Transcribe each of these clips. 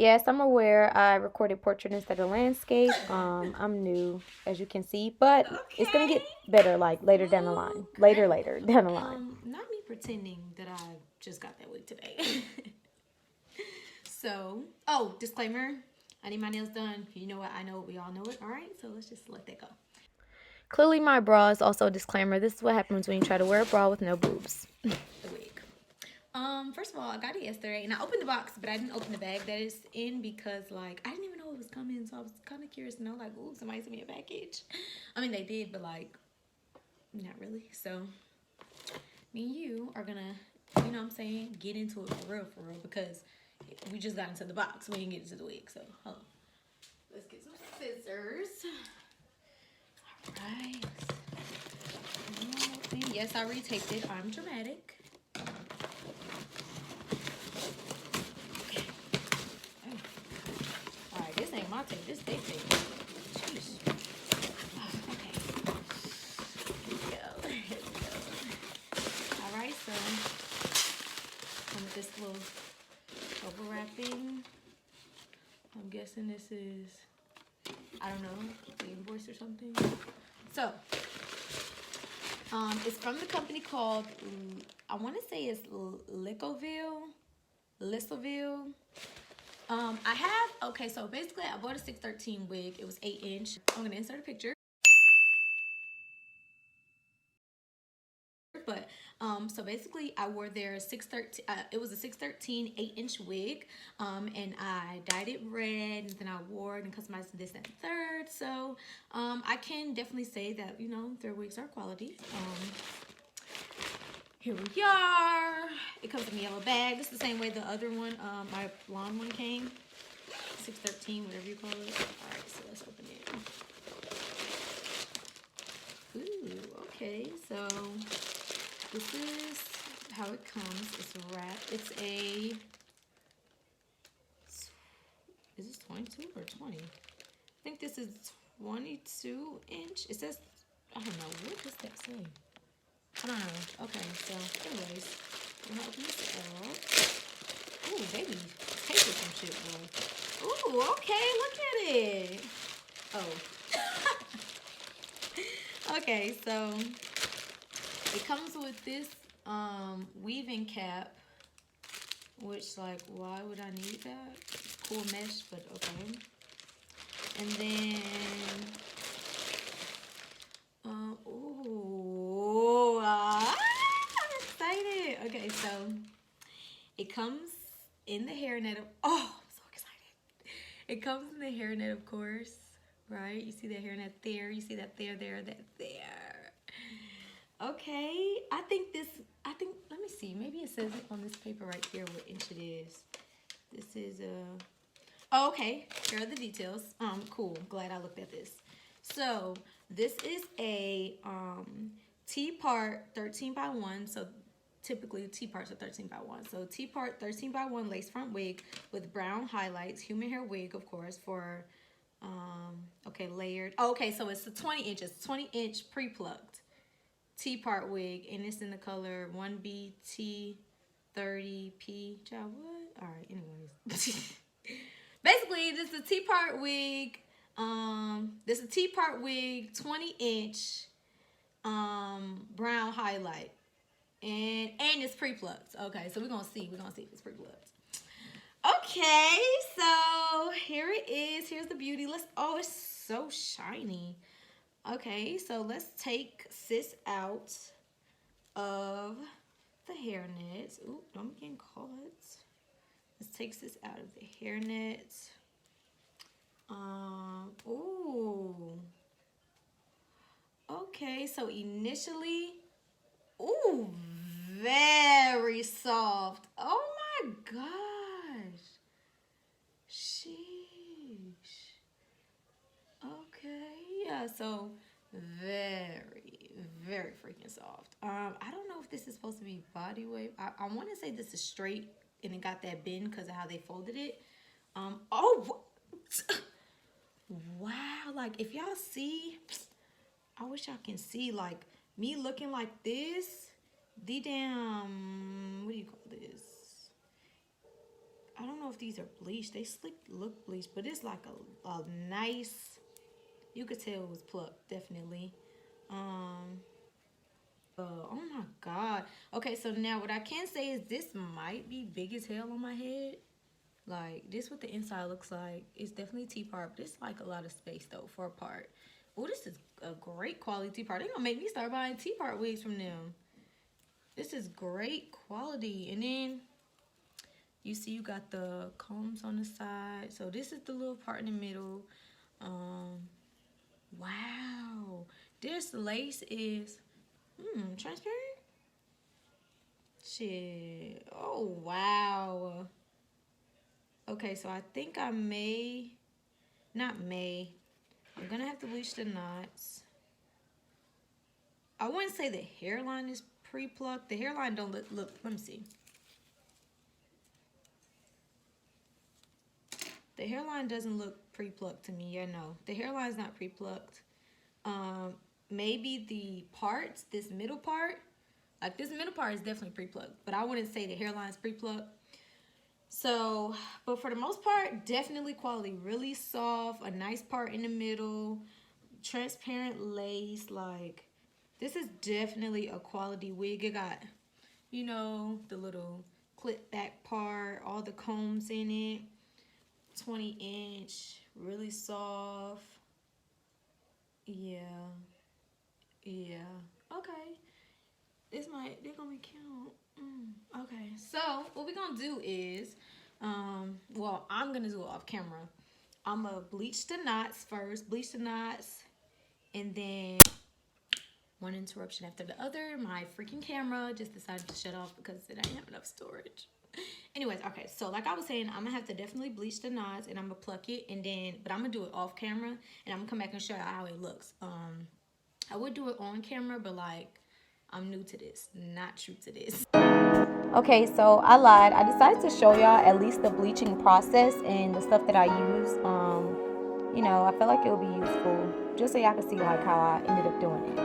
Yes, I'm aware. I recorded portrait instead of landscape. I'm new, as you can see, but it's gonna Okay. get better, like later down the line. Later down the line. Not me pretending that I just got that wig today. So, oh, disclaimer. I need my nails done. You know what? I know it. We all know it. All right. So let's just let that go. Clearly, my bra is also a disclaimer. This is what happens when you try to wear a bra with no boobs. The wig. First of all, I got it yesterday, and I opened the box, but I didn't open the bag that it's in because, like, I didn't even know it was coming, so I was kind of curious to know, like, ooh, somebody sent me a package. I mean, they did, but like, not really. So, me and you are gonna, you know what I'm saying, get into it for real, because we just got into the box. We didn't get into the wig, so hold on. Let's get some scissors. All right. Yes, I retaped it. I'm dramatic. Alright, this ain't my tape. This they tape. Jeez. Okay. Here we go. Here we go. Alright, so come with this little overwrapping. I'm guessing this is, I don't know, the invoice or something. So, it's from the company called, I want to say it's Licoville. I have, okay, so basically I bought a 613 wig. It was 8-inch. I'm going to insert a picture. But so basically I wore their 613, it was a 613 8-inch wig, and I dyed it red, and then I wore it and customized this and third. So I can definitely say that, you know, their wigs are quality. Here we are. It comes in a yellow bag. This is the same way the other one, my blonde one came. 613, whatever you call it. All right, so let's open it. Ooh, okay, so this is how it comes. It's wrapped. It's a, is this 22 or 20? I think this is 22 inch. It says, I don't know, what does that say? I don't know. Okay, so anyways, I'm gonna open this up. Ooh, baby, taste some shit, bro. Ooh, okay, look at it. Oh. Okay, so it comes with this weaving cap, which, like, why would I need that? Cool mesh, but okay. And then, ooh, I'm excited. Okay, so it comes in the hairnet. Oh, I'm so excited. It comes in the hairnet, of course, right? You see that hairnet there. You see that there, that there. Okay, I think, let me see. Maybe it says it on this paper right here what inch it is. This is oh, okay, here are the details. Cool, glad I looked at this. So, this is a T-part 13x1. So, typically T-parts are 13x1. So, T-part 13x1 lace front wig with brown highlights, human hair wig, of course, for, okay, layered. Oh, okay, so it's 20 inches, 20-inch pre-plucked T-part wig, and it's in the color 1BT30P. Child, what? All right, anyways. Basically, this is a T-part wig. This is a T-part wig, 20-inch brown highlight, and it's pre-plucked. Okay, so we're gonna see if it's pre-plucked. Okay, so here it is. Here's the beauty. Oh, it's so shiny. Okay, so let's take sis out of the hairnet. Ooh, don't be getting caught. Let's take this out of the hairnet. Ooh. Okay, so initially, ooh, very soft. Oh my gosh. Sheesh. Okay, yeah, so very, very freaking soft. I don't know if this is supposed to be body wave. I want to say this is straight and it got that bend because of how they folded it. Oh, wow, like if y'all see, I wish y'all can see, like me looking like this, the damn, what do you call this? I don't know if these are bleached. They look bleached, but it's like a nice, you could tell it was plucked, definitely. Oh my God. Okay, so now what I can say is this might be big as hell on my head. Like, this what the inside looks like. It's definitely T-part, but it's like a lot of space though for a part. Oh, this is a great quality T-part. They're gonna make me start buying T-part wigs from them. This is great quality. And then you see you got the combs on the side. So this is the little part in the middle. Wow. This lace is transparent. Shit. Oh wow. Okay, so I think I may, not may, I'm gonna have to bleach the knots. I wouldn't say the hairline is pre-plucked. The hairline don't look, let me see. The hairline doesn't look pre-plucked to me. Yeah, no, the hairline's not pre-plucked. Maybe the parts, this middle part, like this middle part is definitely pre-plucked, but I wouldn't say the hairline's pre-plucked. So, but for the most part, definitely quality. Really soft, a nice part in the middle, transparent lace. Like, this is definitely a quality wig. It got, you know, the little clip back part, all the combs in it. 20-inch, really soft. Yeah. Yeah. Okay. They're gonna be cute. Okay, so what we're gonna do is, well, I'm gonna do it off camera. I'm gonna bleach the knots first, and then one interruption after the other. My freaking camera just decided to shut off because it didn't have enough storage. Anyways, okay, so like I was saying, I'm gonna have to definitely bleach the knots, and I'm gonna pluck it, and then, but I'm gonna do it off camera, and I'm gonna come back and show you how it looks. I would do it on camera, but like, I'm new to this, not true to this. Okay, so I lied. I decided to show y'all at least the bleaching process and the stuff that I use. You know, I felt like it would be useful just so y'all can see like how I ended up doing it.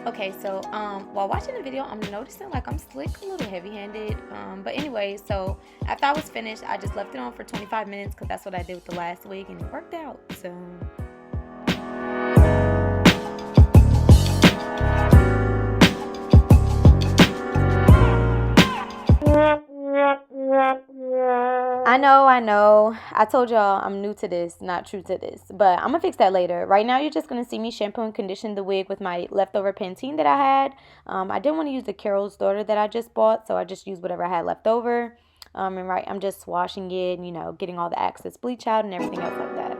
Okay, so while watching the video, I'm noticing like I'm slick, a little heavy-handed. But anyway, so after I was finished, I just left it on for 25 minutes because that's what I did with the last wig, and it worked out. So. I know. I told y'all I'm new to this, not true to this. But I'm going to fix that later. Right now, you're just going to see me shampoo and condition the wig with my leftover Pantene that I had. I didn't want to use the Carol's Daughter that I just bought, so I just used whatever I had left over. And right, I'm just washing it, you know, getting all the excess bleach out and everything else like that.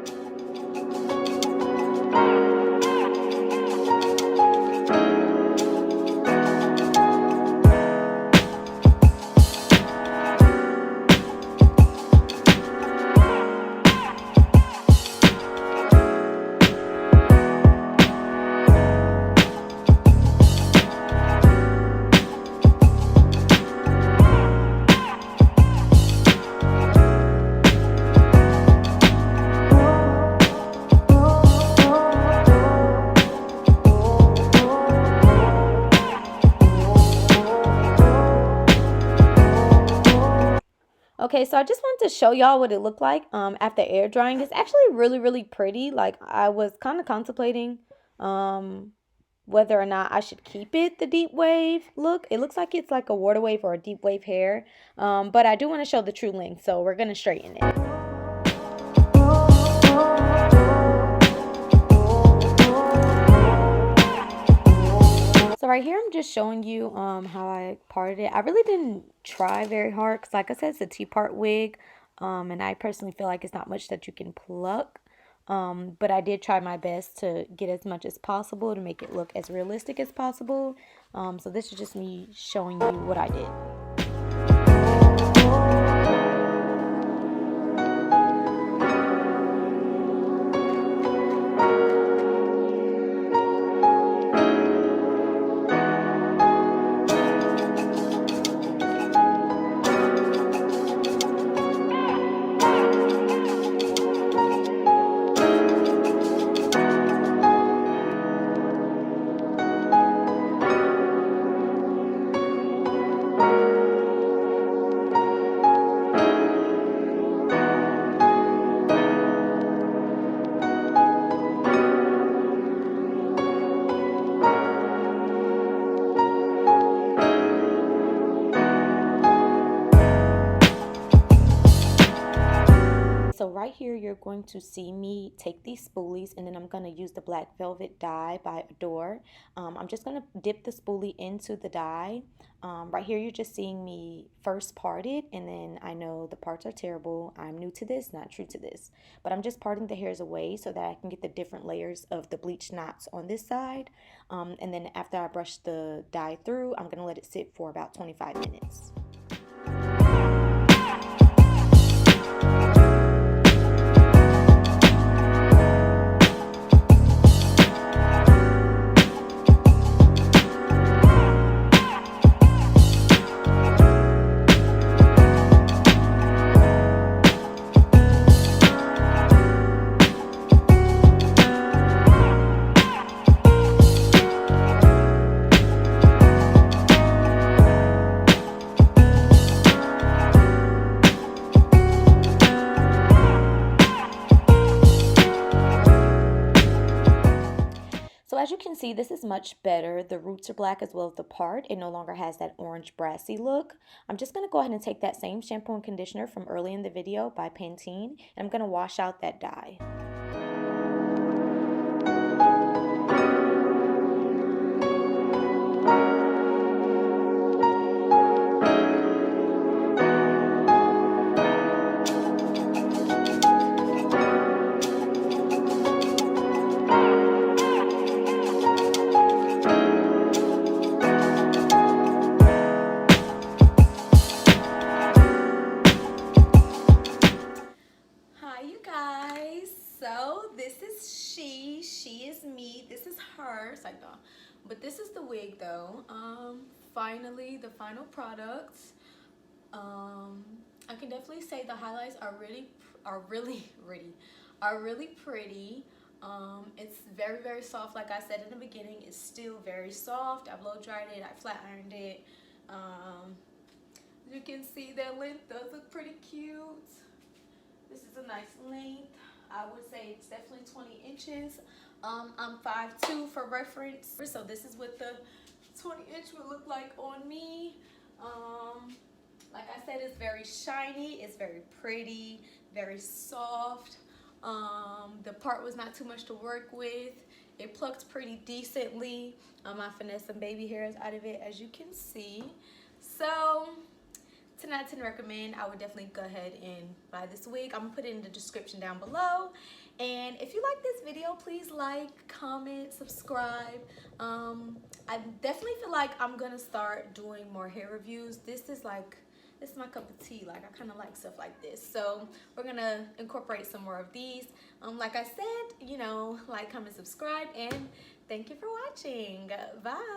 Okay, so I just wanted to show y'all what it looked like after air drying. It's actually really, really pretty. Like, I was kind of contemplating whether or not I should keep it the deep wave look. It looks like it's like a water wave or a deep wave hair, but I do want to show the true length, so we're going to straighten it. So right here, I'm just showing you how I parted it. I really didn't try very hard because, like I said, it's a T-part wig, and I personally feel like it's not much that you can pluck. But I did try my best to get as much as possible to make it look as realistic as possible. So this is just me showing you what I did. So right here, you're going to see me take these spoolies, and then I'm going to use the black velvet dye by Adore. I'm just going to dip the spoolie into the dye. Right here, you're just seeing me first part it, and then I know the parts are terrible. I'm new to this, not true to this. But I'm just parting the hairs away so that I can get the different layers of the bleach knots on this side. And then after I brush the dye through, I'm going to let it sit for about 25 minutes. So as you can see, this is much better. The roots are black as well as the part. It no longer has that orange brassy look. I'm just going to go ahead and take that same shampoo and conditioner from early in the video by Pantene, and I'm going to wash out that dye. She is me. This is her. It's like, no. But this is the wig though. Finally, the final product. I can definitely say the highlights are really pretty. It's very, very soft. Like I said in the beginning, it's still very soft. I blow dried it. I flat ironed it. As you can see, that length does look pretty cute. This is a nice length. I would say it's definitely 20 inches. I'm 5'2" for reference. So this is what the 20-inch would look like on me. Like I said, it's very shiny. It's very pretty, very soft. The part was not too much to work with. It plucked pretty decently. I finessed some baby hairs out of it, as you can see. So 10 out of 10 recommend. I would definitely go ahead and buy this wig. I'm gonna put it in the description down below. And if you like this video, please like, comment, subscribe. I definitely feel like I'm gonna start doing more hair reviews. This is my cup of tea. Like, I kind of like stuff like this. So we're gonna incorporate some more of these. Like I said, you know, like, comment, subscribe, and thank you for watching. Bye.